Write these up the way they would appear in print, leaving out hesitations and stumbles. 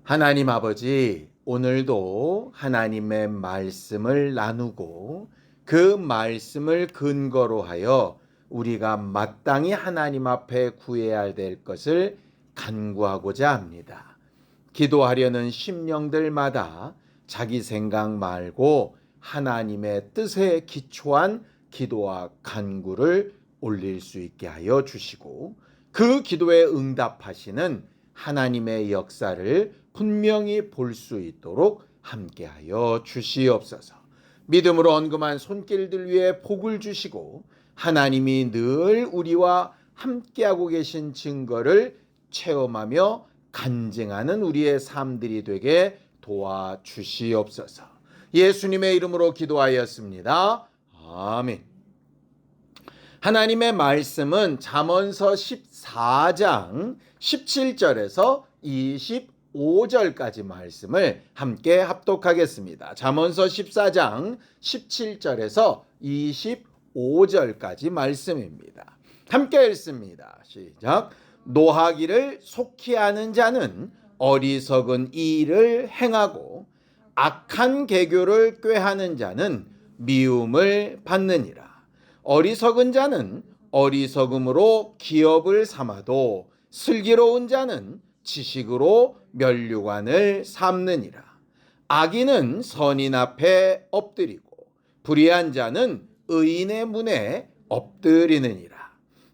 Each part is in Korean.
하나님 아버지, 오늘도 하나님의 말씀을 나누고 그 말씀을 근거로 하여 우리가 마땅히 하나님 앞에 구해야 될 것을 간구하고자 합니다. 기도하려는 심령들마다 자기 생각 말고 하나님의 뜻에 기초한 기도와 간구를 올릴 수 있게 하여 주시고, 그 기도에 응답하시는 하나님의 역사를 분명히 볼 수 있도록 함께하여 주시옵소서. 믿음으로 언금한 손길들 위에 복을 주시고, 하나님이 늘 우리와 함께하고 계신 증거를 체험하며 간증하는 우리의 삶들이 되게 도와주시옵소서. 예수님의 이름으로 기도하였습니다. 아멘. 하나님의 말씀은 잠언서 14장 17절에서 25절까지 말씀을 함께 합독하겠습니다. 잠언서 14장 17절에서 25절까지 말씀입니다. 함께 읽습니다. 시작. 노하기를 속히 하는 자는 어리석은 일을 행하고 악한 계교를 꾀하는 자는 미움을 받느니라. 어리석은 자는 어리석음으로 기업을 삼아도 슬기로운 자는 지식으로 면류관을 삼느니라. 악인은 선인 앞에 엎드리고 불의한 자는 의인의 문에 엎드리느니라.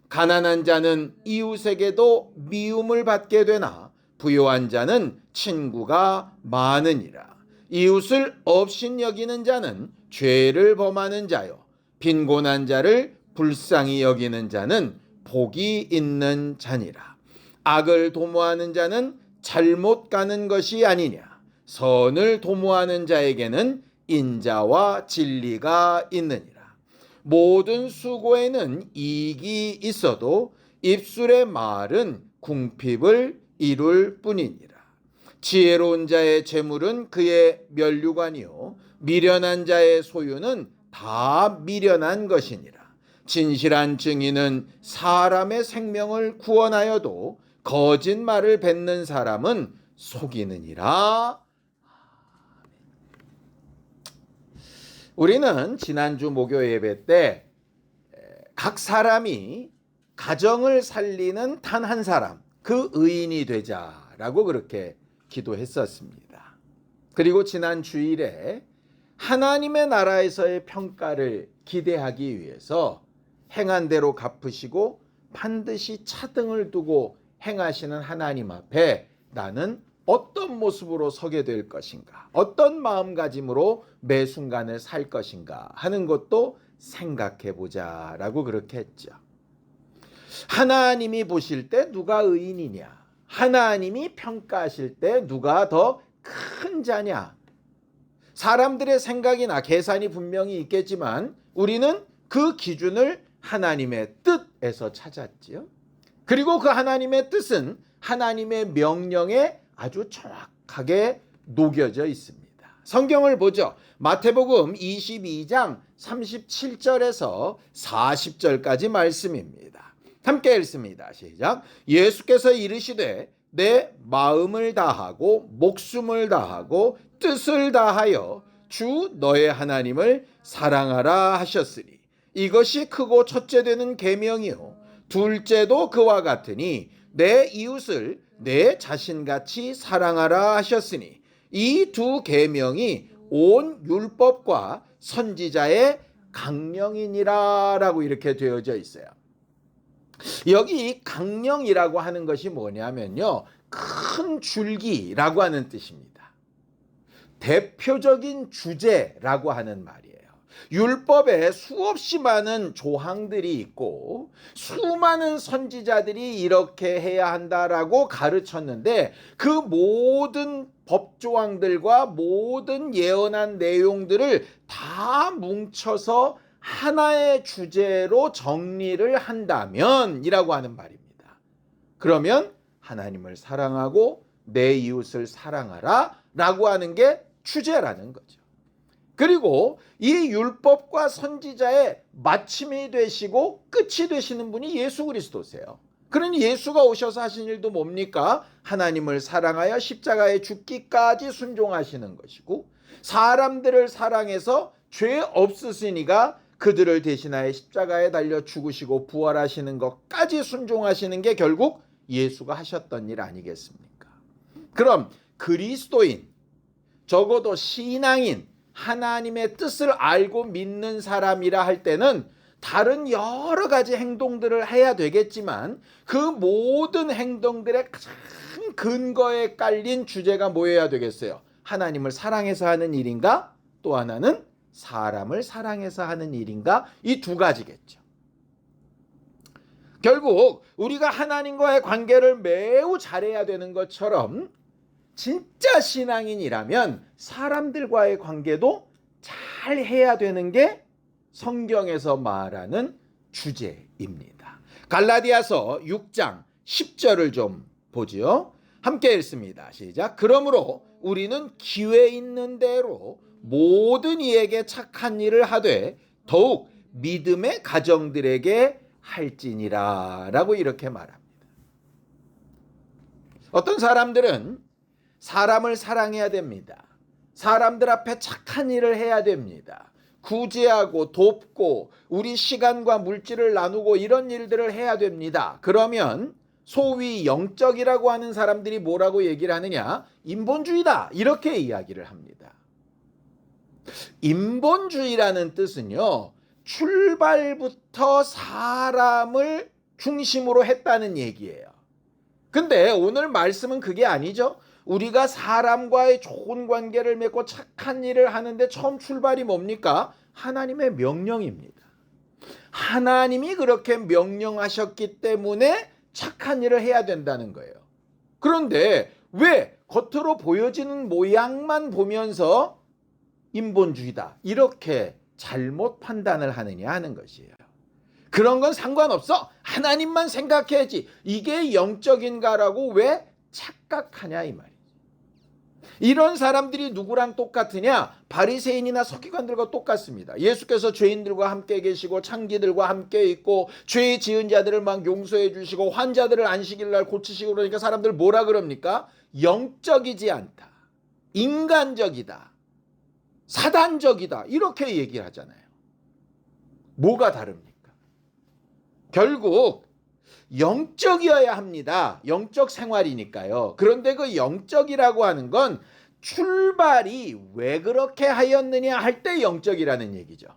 가난한 자는 이웃에게도 미움을 받게 되나 부유한 자는 친구가 많으니라. 이웃을 업신여기는 자는 죄를 범하는 자요, 빈곤한 자를 불쌍히 여기는 자는 복이 있는 자니라. 악을 도모하는 자는 잘못 가는 것이 아니냐. 선을 도모하는 자에게는 인자와 진리가 있느니라. 모든 수고에는 이익이 있어도 입술의 말은 궁핍을 이룰 뿐이니라. 지혜로운 자의 재물은 그의 면류관이요, 미련한 자의 소유는 다 미련한 것이니라. 진실한 증인은 사람의 생명을 구원하여도 거짓말을 뱉는 사람은 속이느니라. 우리는 지난주 목요 예배 때 각 사람이 가정을 살리는 단 한 사람, 그 의인이 되자라고 그렇게 기도했었습니다. 그리고 지난 주일에 하나님의 나라에서의 평가를 기대하기 위해서 행한 대로 갚으시고 반드시 차등을 두고 행하시는 하나님 앞에 나는 어떤 모습으로 서게 될 것인가, 어떤 마음가짐으로 매 순간을 살 것인가 하는 것도 생각해 보자라고 그렇게 했죠. 하나님이 보실 때 누가 의인이냐, 하나님이 평가하실 때 누가 더 큰 자냐, 사람들의 생각이나 계산이 분명히 있겠지만 우리는 그 기준을 하나님의 뜻에서 찾았지요. 그리고 그 하나님의 뜻은 하나님의 명령에 아주 정확하게 녹여져 있습니다. 성경을 보죠. 마태복음 22장 37절에서 40절까지 말씀입니다. 함께 읽습니다. 시작. 예수께서 이르시되 내 마음을 다하고 목숨을 다하고 뜻을 다하여 주 너의 하나님을 사랑하라 하셨으니 이것이 크고 첫째 되는 계명이요 둘째도 그와 같으니 내 이웃을 내 자신같이 사랑하라 하셨으니 이 두 계명이 온 율법과 선지자의 강령이니라라고 이렇게 되어져 있어요. 여기 강령이라고 하는 것이 뭐냐면요, 큰 줄기라고 하는 뜻입니다. 대표적인 주제라고 하는 말이에요. 율법에 수없이 많은 조항들이 있고 수많은 선지자들이 이렇게 해야 한다라고 가르쳤는데 그 모든 법조항들과 모든 예언한 내용들을 다 뭉쳐서 하나의 주제로 정리를 한다면 이라고 하는 말입니다. 그러면 하나님을 사랑하고 내 이웃을 사랑하라 라고 하는 게 주제라는 거죠. 그리고 이 율법과 선지자의 마침이 되시고 끝이 되시는 분이 예수 그리스도세요. 그러니 예수가 오셔서 하신 일도 뭡니까? 하나님을 사랑하여 십자가에 죽기까지 순종하시는 것이고, 사람들을 사랑해서 죄 없으시니가 그들을 대신하여 십자가에 달려 죽으시고 부활하시는 것까지 순종하시는 게 결국 예수가 하셨던 일 아니겠습니까? 그럼 그리스도인, 적어도 신앙인, 하나님의 뜻을 알고 믿는 사람이라 할 때는 다른 여러 가지 행동들을 해야 되겠지만 그 모든 행동들의 가장 근거에 깔린 주제가 뭐여야 되겠어요? 하나님을 사랑해서 하는 일인가? 또 하나는 사람을 사랑해서 하는 일인가? 이 두 가지겠죠. 결국 우리가 하나님과의 관계를 매우 잘해야 되는 것처럼 진짜 신앙인이라면 사람들과의 관계도 잘 해야 되는 게 성경에서 말하는 주제입니다. 갈라디아서 6장 10절을 좀 보지요. 함께 읽습니다. 시작. 그러므로 우리는 기회 있는 대로 모든 이에게 착한 일을 하되 더욱 믿음의 가정들에게 할지니라 라고 이렇게 말합니다. 어떤 사람들은 사람을 사랑해야 됩니다. 사람들 앞에 착한 일을 해야 됩니다. 구제하고 돕고 우리 시간과 물질을 나누고 이런 일들을 해야 됩니다. 그러면 소위 영적이라고 하는 사람들이 뭐라고 얘기를 하느냐? 인본주의다. 이렇게 이야기를 합니다. 인본주의라는 뜻은요, 출발부터 사람을 중심으로 했다는 얘기예요. 근데 오늘 말씀은 그게 아니죠. 우리가 사람과의 좋은 관계를 맺고 착한 일을 하는데 처음 출발이 뭡니까? 하나님의 명령입니다. 하나님이 그렇게 명령하셨기 때문에 착한 일을 해야 된다는 거예요. 그런데 왜 겉으로 보여지는 모양만 보면서 인본주의다 이렇게 잘못 판단을 하느냐 하는 것이에요. 그런 건 상관없어. 하나님만 생각해야지. 이게 영적인가라고 왜 착각하냐 이 말이에요. 이런 사람들이 누구랑 똑같으냐? 바리새인이나 서기관들과 똑같습니다. 예수께서 죄인들과 함께 계시고 창기들과 함께 있고 죄 지은 자들을 막 용서해 주시고 환자들을 안식일 날 고치시고 그러니까 사람들 뭐라 그럽니까? 영적이지 않다. 인간적이다. 사단적이다. 이렇게 얘기를 하잖아요. 뭐가 다릅니까? 결국 영적이어야 합니다. 영적 생활이니까요. 그런데 그 영적이라고 하는 건 출발이 왜 그렇게 하였느냐 할 때 영적이라는 얘기죠.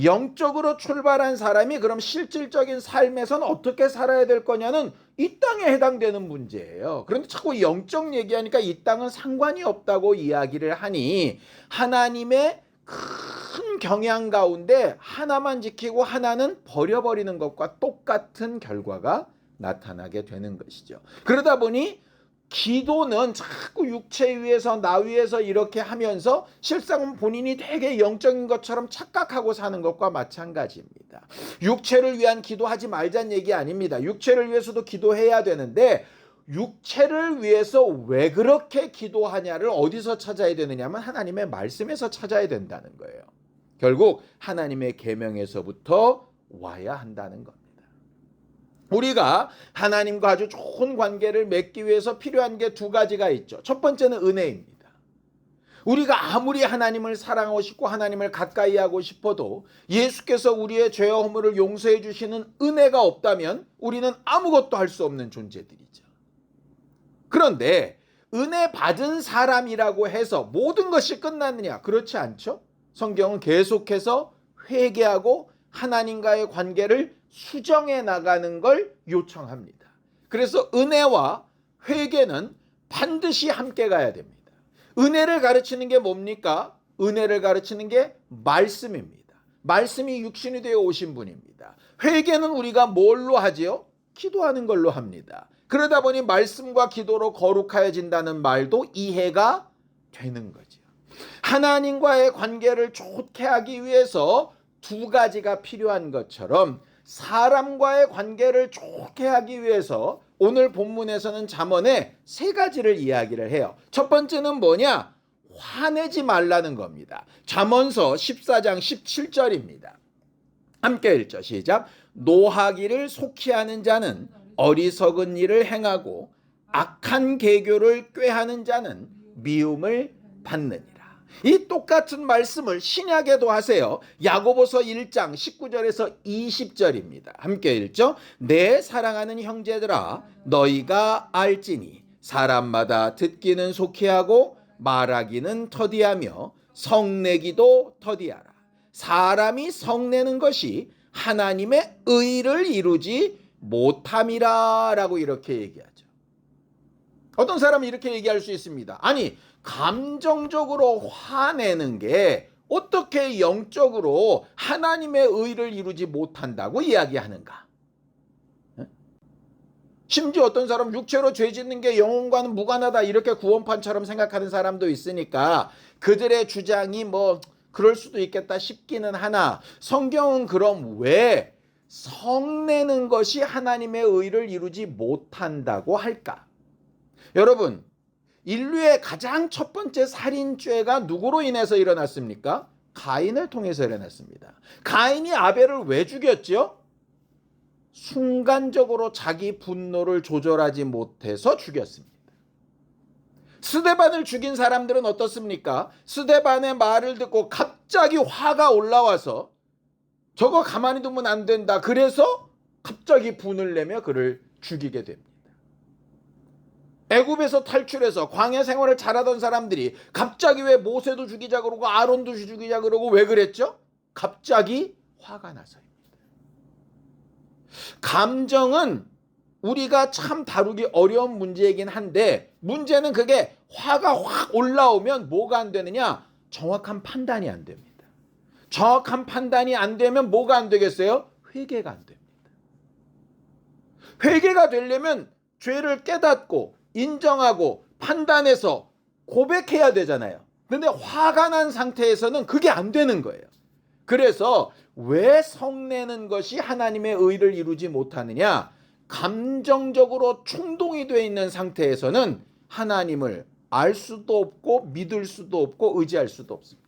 영적으로 출발한 사람이 그럼 실질적인 삶에선 어떻게 살아야 될 거냐는 이 땅에 해당되는 문제예요. 그런데 자꾸 영적 얘기하니까 이 땅은 상관이 없다고 이야기를 하니 하나님의 큰 경향 가운데 하나만 지키고 하나는 버려버리는 것과 똑같은 결과가 나타나게 되는 것이죠. 그러다 보니 기도는 자꾸 육체 위에서 나 위에서 이렇게 하면서 실상은 본인이 되게 영적인 것처럼 착각하고 사는 것과 마찬가지입니다. 육체를 위한 기도하지 말자는 얘기 아닙니다. 육체를 위해서도 기도해야 되는데 육체를 위해서 왜 그렇게 기도하냐를 어디서 찾아야 되느냐면 하나님의 말씀에서 찾아야 된다는 거예요. 결국 하나님의 계명에서부터 와야 한다는 겁니다. 우리가 하나님과 아주 좋은 관계를 맺기 위해서 필요한 게 두 가지가 있죠. 첫 번째는 은혜입니다. 우리가 아무리 하나님을 사랑하고 싶고 하나님을 가까이 하고 싶어도 예수께서 우리의 죄와 허물을 용서해 주시는 은혜가 없다면 우리는 아무것도 할 수 없는 존재들이죠. 그런데 은혜 받은 사람이라고 해서 모든 것이 끝났느냐? 그렇지 않죠. 성경은 계속해서 회개하고 하나님과의 관계를 수정해 나가는 걸 요청합니다. 그래서 은혜와 회개는 반드시 함께 가야 됩니다. 은혜를 가르치는 게 뭡니까? 은혜를 가르치는 게 말씀입니다. 말씀이 육신이 되어 오신 분입니다. 회개는 우리가 뭘로 하지요? 기도하는 걸로 합니다. 그러다 보니 말씀과 기도로 거룩하여진다는 말도 이해가 되는 거죠. 하나님과의 관계를 좋게 하기 위해서 두 가지가 필요한 것처럼 사람과의 관계를 좋게 하기 위해서 오늘 본문에서는 잠언에 세 가지를 이야기를 해요. 첫 번째는 뭐냐? 화내지 말라는 겁니다. 잠언서 14장 17절입니다. 함께 읽죠. 시작. 노하기를 속히 하는 자는 어리석은 일을 행하고 악한 계교를 꾀하는 자는 미움을 받느니라. 이 똑같은 말씀을 신약에도 하세요. 야고보서 1장 19절에서 20절입니다. 함께 읽죠. 내 사랑하는 형제들아 너희가 알지니 사람마다 듣기는 속히 하고 말하기는 더디하며 성내기도 더디하라. 사람이 성내는 것이 하나님의 의를 이루지 못함이라 라고 이렇게 얘기하죠. 어떤 사람은 이렇게 얘기할 수 있습니다. 아니, 감정적으로 화내는 게 어떻게 영적으로 하나님의 의를 이루지 못한다고 이야기하는가? 심지어 어떤 사람은 육체로 죄 짓는 게 영혼과는 무관하다 이렇게 구원판처럼 생각하는 사람도 있으니까 그들의 주장이 뭐 그럴 수도 있겠다 싶기는 하나, 성경은 그럼 왜 성내는 것이 하나님의 의를 이루지 못한다고 할까? 여러분, 인류의 가장 첫 번째 살인죄가 누구로 인해서 일어났습니까? 가인을 통해서 일어났습니다. 가인이 아벨을 왜 죽였죠? 순간적으로 자기 분노를 조절하지 못해서 죽였습니다. 스데반을 죽인 사람들은 어떻습니까? 스데반의 말을 듣고 갑자기 화가 올라와서 저거 가만히 두면 안 된다. 그래서 갑자기 분을 내며 그를 죽이게 됩니다. 애굽에서 탈출해서 광야 생활을 잘하던 사람들이 갑자기 왜 모세도 죽이자 그러고 아론도 죽이자 그러고 왜 그랬죠? 갑자기 화가 나서입니다. 감정은 우리가 참 다루기 어려운 문제이긴 한데, 문제는 그게 화가 확 올라오면 뭐가 안 되느냐? 정확한 판단이 안 됩니다. 정확한 판단이 안 되면 뭐가 안 되겠어요? 회개가 안 됩니다. 회개가 되려면 죄를 깨닫고 인정하고 판단해서 고백해야 되잖아요. 근데 화가 난 상태에서는 그게 안 되는 거예요. 그래서 왜 성내는 것이 하나님의 의를 이루지 못하느냐? 감정적으로 충동이 되어 있는 상태에서는 하나님을 알 수도 없고 믿을 수도 없고 의지할 수도 없습니다.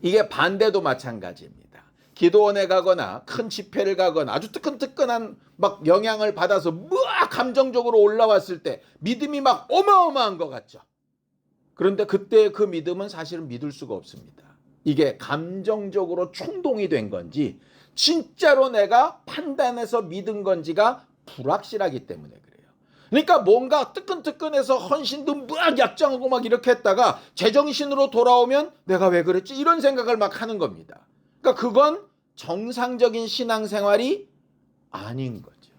이게 반대도 마찬가지입니다. 기도원에 가거나 큰 집회를 가거나 아주 뜨끈뜨끈한 막 영향을 받아서 막 감정적으로 올라왔을 때 믿음이 막 어마어마한 것 같죠. 그런데 그때 그 믿음은 사실은 믿을 수가 없습니다. 이게 감정적으로 충동이 된 건지 진짜로 내가 판단해서 믿은 건지가 불확실하기 때문에 그래요. 그러니까 뭔가 뜨끈뜨끈해서 헌신도 막 약정하고 막 이렇게 했다가 제정신으로 돌아오면 내가 왜 그랬지? 이런 생각을 막 하는 겁니다. 그러니까 그건 정상적인 신앙생활이 아닌 거죠.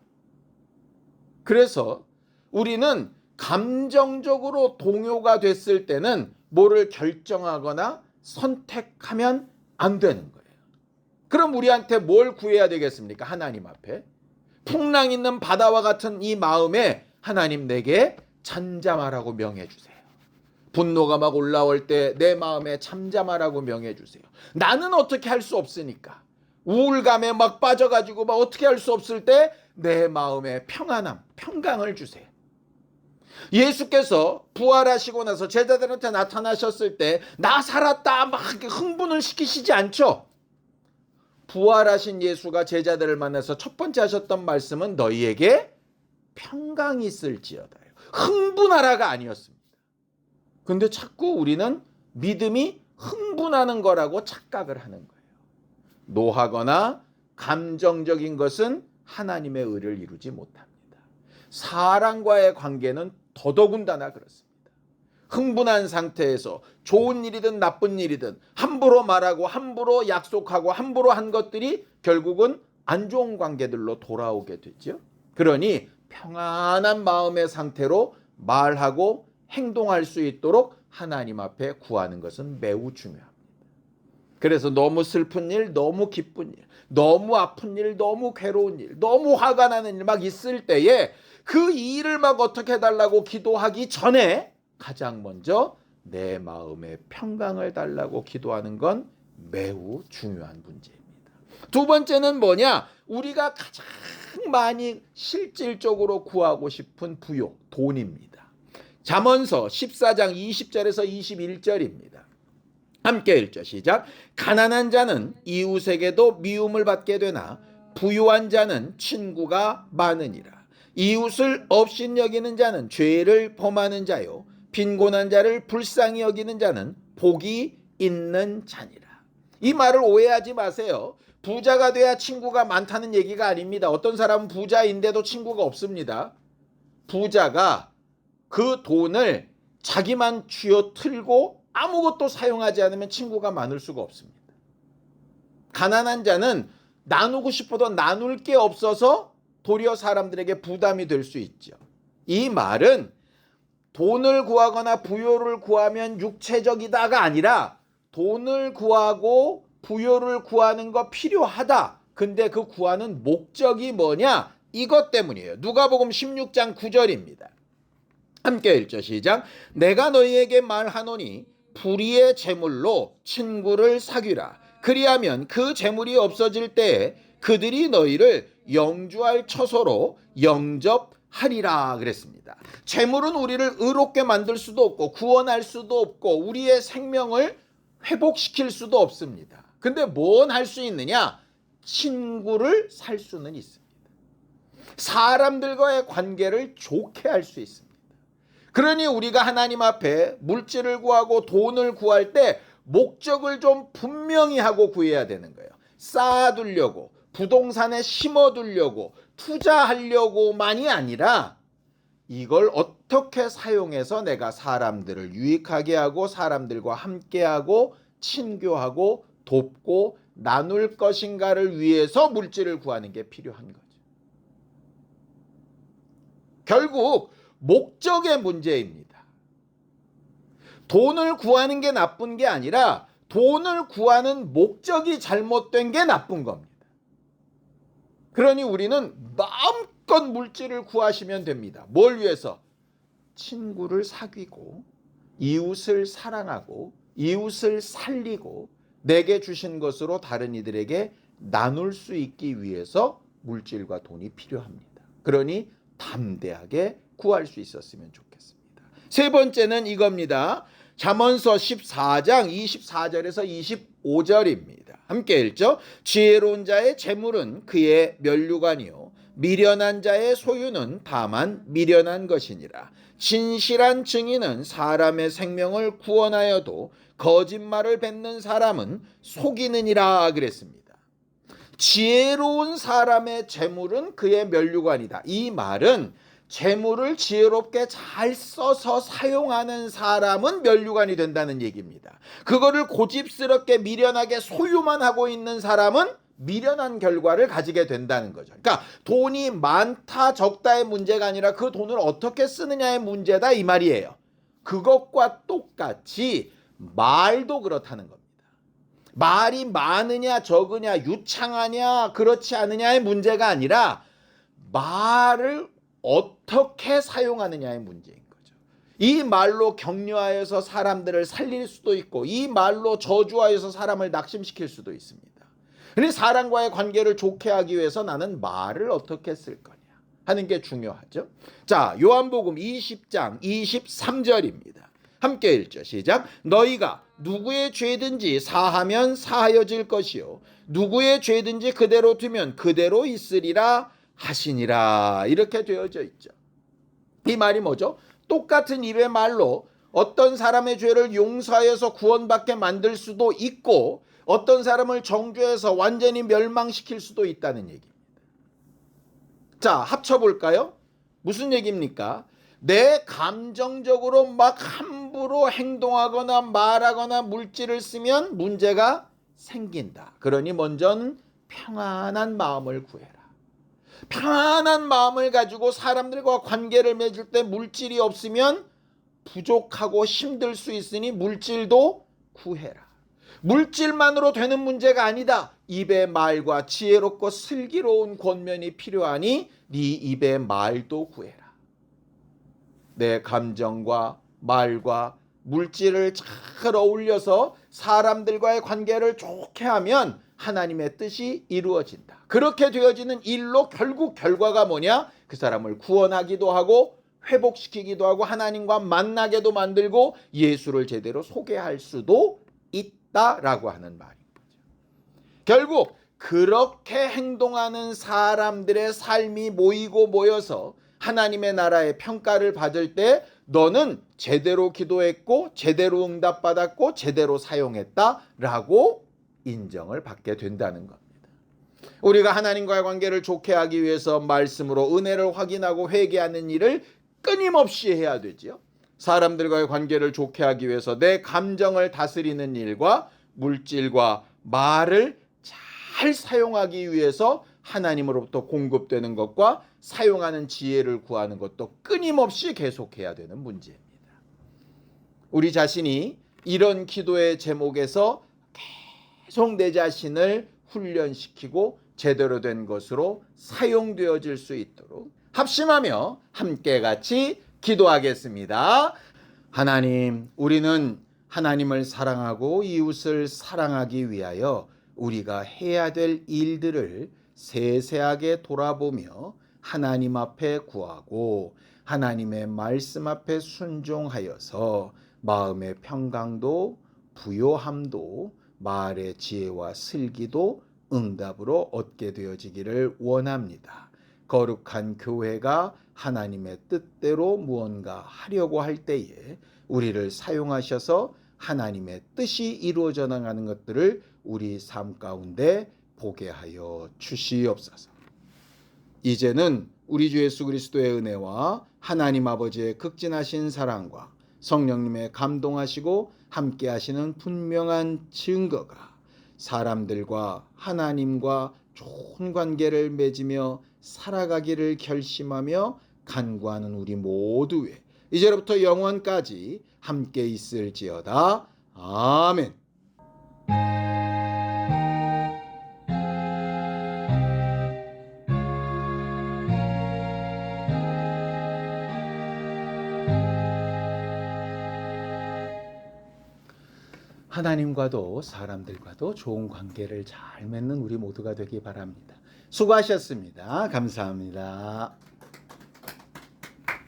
그래서 우리는 감정적으로 동요가 됐을 때는 뭐를 결정하거나 선택하면 안 되는 거예요. 그럼 우리한테 뭘 구해야 되겠습니까? 하나님 앞에. 풍랑 있는 바다와 같은 이 마음에 하나님 내게 잠잠하라고 명해 주세요. 분노가 막 올라올 때 내 마음에 잠잠하라고 명해 주세요. 나는 어떻게 할 수 없으니까. 우울감에 막 빠져가지고 막 어떻게 할 수 없을 때 내 마음에 평안함, 평강을 주세요. 예수께서 부활하시고 나서 제자들한테 나타나셨을 때 나 살았다 막 흥분을 시키시지 않죠. 부활하신 예수가 제자들을 만나서 첫 번째 하셨던 말씀은 너희에게 평강이 있을지어다요. 흥분하라가 아니었습니다. 근데 자꾸 우리는 믿음이 흥분하는 거라고 착각을 하는 거예요. 노하거나 감정적인 것은 하나님의 의를 이루지 못합니다. 사람과의 관계는 더더군다나 그렇습니다. 흥분한 상태에서 좋은 일이든 나쁜 일이든 함부로 말하고 함부로 약속하고 함부로 한 것들이 결국은 안 좋은 관계들로 돌아오게 되죠. 그러니 평안한 마음의 상태로 말하고 행동할 수 있도록 하나님 앞에 구하는 것은 매우 중요합니다. 그래서 너무 슬픈 일, 너무 기쁜 일, 너무 아픈 일, 너무 괴로운 일, 너무 화가 나는 일 막 있을 때에 그 일을 막 어떻게 해달라고 기도하기 전에 가장 먼저 내 마음의 평강을 달라고 기도하는 건 매우 중요한 문제입니다. 두 번째는 뭐냐? 우리가 가장 많이 실질적으로 구하고 싶은 부요, 돈입니다. 잠언서 14장 20절에서 21절입니다. 함께 읽죠. 시작. 가난한 자는 이웃에게도 미움을 받게 되나 부유한 자는 친구가 많으니라. 이웃을 업신여기는 자는 죄를 범하는 자요 빈곤한 자를 불쌍히 여기는 자는 복이 있는 자니라. 이 말을 오해하지 마세요. 부자가 돼야 친구가 많다는 얘기가 아닙니다. 어떤 사람은 부자인데도 친구가 없습니다. 부자가 그 돈을 자기만 쥐어 틀고 아무것도 사용하지 않으면 친구가 많을 수가 없습니다. 가난한 자는 나누고 싶어도 나눌 게 없어서 도리어 사람들에게 부담이 될 수 있죠. 이 말은 돈을 구하거나 부요를 구하면 육체적이다가 아니라 돈을 구하고 부요를 구하는 거 필요하다. 근데 그 구하는 목적이 뭐냐? 이것 때문이에요. 누가복음 16장 9절입니다. 함께 읽죠. 시작. 내가 너희에게 말하노니 불의의 재물로 친구를 사귀라. 그리하면 그 재물이 없어질 때에 그들이 너희를 영주할 처소로 영접하리라 그랬습니다. 재물은 우리를 의롭게 만들 수도 없고 구원할 수도 없고 우리의 생명을 회복시킬 수도 없습니다. 근데 뭔 할 수 있느냐? 친구를 살 수는 있습니다. 사람들과의 관계를 좋게 할 수 있습니다. 그러니 우리가 하나님 앞에 물질을 구하고 돈을 구할 때 목적을 좀 분명히 하고 구해야 되는 거예요. 쌓아두려고, 부동산에 심어두려고, 투자하려고만이 아니라 이걸 어떻게 사용해서 내가 사람들을 유익하게 하고 사람들과 함께하고 친교하고 돕고 나눌 것인가를 위해서 물질을 구하는 게 필요한 거죠. 결국 목적의 문제입니다. 돈을 구하는 게 나쁜 게 아니라 돈을 구하는 목적이 잘못된 게 나쁜 겁니다. 그러니 우리는 마음껏 물질을 구하시면 됩니다. 뭘 위해서? 친구를 사귀고 이웃을 사랑하고 이웃을 살리고 내게 주신 것으로 다른 이들에게 나눌 수 있기 위해서 물질과 돈이 필요합니다. 그러니 담대하게 구할 수 있었으면 좋겠습니다. 세 번째는 이겁니다. 잠언서 14장 24절에서 25절입니다. 함께 읽죠. 지혜로운 자의 재물은 그의 면류관이요 미련한 자의 소유는 다만 미련한 것이니라. 진실한 증인은 사람의 생명을 구원하여도 거짓말을 뱉는 사람은 속이느니라 그랬습니다. 지혜로운 사람의 재물은 그의 면류관이다. 이 말은 재물을 지혜롭게 잘 써서 사용하는 사람은 면류관이 된다는 얘기입니다. 그거를 고집스럽게 미련하게 소유만 하고 있는 사람은 미련한 결과를 가지게 된다는 거죠. 그러니까 돈이 많다 적다의 문제가 아니라 그 돈을 어떻게 쓰느냐의 문제다 이 말이에요. 그것과 똑같이 말도 그렇다는 겁니다. 말이 많으냐 적으냐 유창하냐 그렇지 않느냐의 문제가 아니라 말을 어떻게 사용하느냐의 문제인 거죠. 이 말로 격려하여서 사람들을 살릴 수도 있고 이 말로 저주하여서 사람을 낙심시킬 수도 있습니다. 그러니 사람과의 관계를 좋게 하기 위해서 나는 말을 어떻게 쓸 거냐 하는 게 중요하죠. 자, 요한복음 20장 23절입니다. 함께 읽죠. 시작. 너희가 누구의 죄든지 사하면 사하여질 것이요 누구의 죄든지 그대로 두면 그대로 있으리라 하시니라. 이렇게 되어져 있죠. 이 말이 뭐죠? 똑같은 입의 말로 어떤 사람의 죄를 용서하여서 구원받게 만들 수도 있고 어떤 사람을 정죄해서 완전히 멸망시킬 수도 있다는 얘기입니다. 자, 합쳐볼까요? 무슨 얘기입니까? 내 감정적으로 막 함부로 행동하거나 말하거나 물질을 쓰면 문제가 생긴다. 그러니 먼저는 평안한 마음을 구해라. 평안한 마음을 가지고 사람들과 관계를 맺을 때 물질이 없으면 부족하고 힘들 수 있으니 물질도 구해라. 물질만으로 되는 문제가 아니다. 입의 말과 지혜롭고 슬기로운 권면이 필요하니 네 입의 말도 구해라. 내 감정과 말과 물질을 잘 어울려서 사람들과의 관계를 좋게 하면 하나님의 뜻이 이루어진다. 그렇게 되어지는 일로 결국 결과가 뭐냐? 그 사람을 구원하기도 하고 회복시키기도 하고 하나님과 만나게도 만들고 예수를 제대로 소개할 수도 있다라고 하는 말인 거죠. 결국 그렇게 행동하는 사람들의 삶이 모이고 모여서 하나님의 나라의 평가를 받을 때 너는 제대로 기도했고 제대로 응답받았고 제대로 사용했다라고 인정을 받게 된다는 겁니다. 우리가 하나님과의 관계를 좋게 하기 위해서 말씀으로 은혜를 확인하고 회개하는 일을 끊임없이 해야 되지요. 사람들과의 관계를 좋게 하기 위해서 내 감정을 다스리는 일과 물질과 말을 잘 사용하기 위해서 하나님으로부터 공급되는 것과 사용하는 지혜를 구하는 것도 끊임없이 계속해야 되는 문제입니다. 우리 자신이 이런 기도의 제목에서 계속 내 자신을 훈련시키고 제대로 된 것으로 사용되어질 수 있도록 합심하며 함께 같이 기도하겠습니다. 하나님, 우리는 하나님을 사랑하고 이웃을 사랑하기 위하여 우리가 해야 될 일들을 세세하게 돌아보며 하나님 앞에 구하고 하나님의 말씀 앞에 순종하여서 마음의 평강도 부요함도 말의 지혜와 슬기도 응답으로 얻게 되어지기를 원합니다. 거룩한 교회가 하나님의 뜻대로 무언가 하려고 할 때에 우리를 사용하셔서 하나님의 뜻이 이루어져 나가는 것들을 우리 삶 가운데 보게 하여 주시옵소서. 이제는 우리 주 예수 그리스도의 은혜와 하나님 아버지의 극진하신 사랑과 성령님의 감동하시고 함께 하시는 분명한 증거가 사람들과 하나님과 좋은 관계를 맺으며 살아가기를 결심하며 간구하는 우리 모두의 이제로부터 영원까지 함께 있을지어다. 아멘. 하나님과도 사람들과도 좋은 관계를 잘 맺는 우리 모두가 되기 바랍니다. 수고하셨습니다. 감사합니다.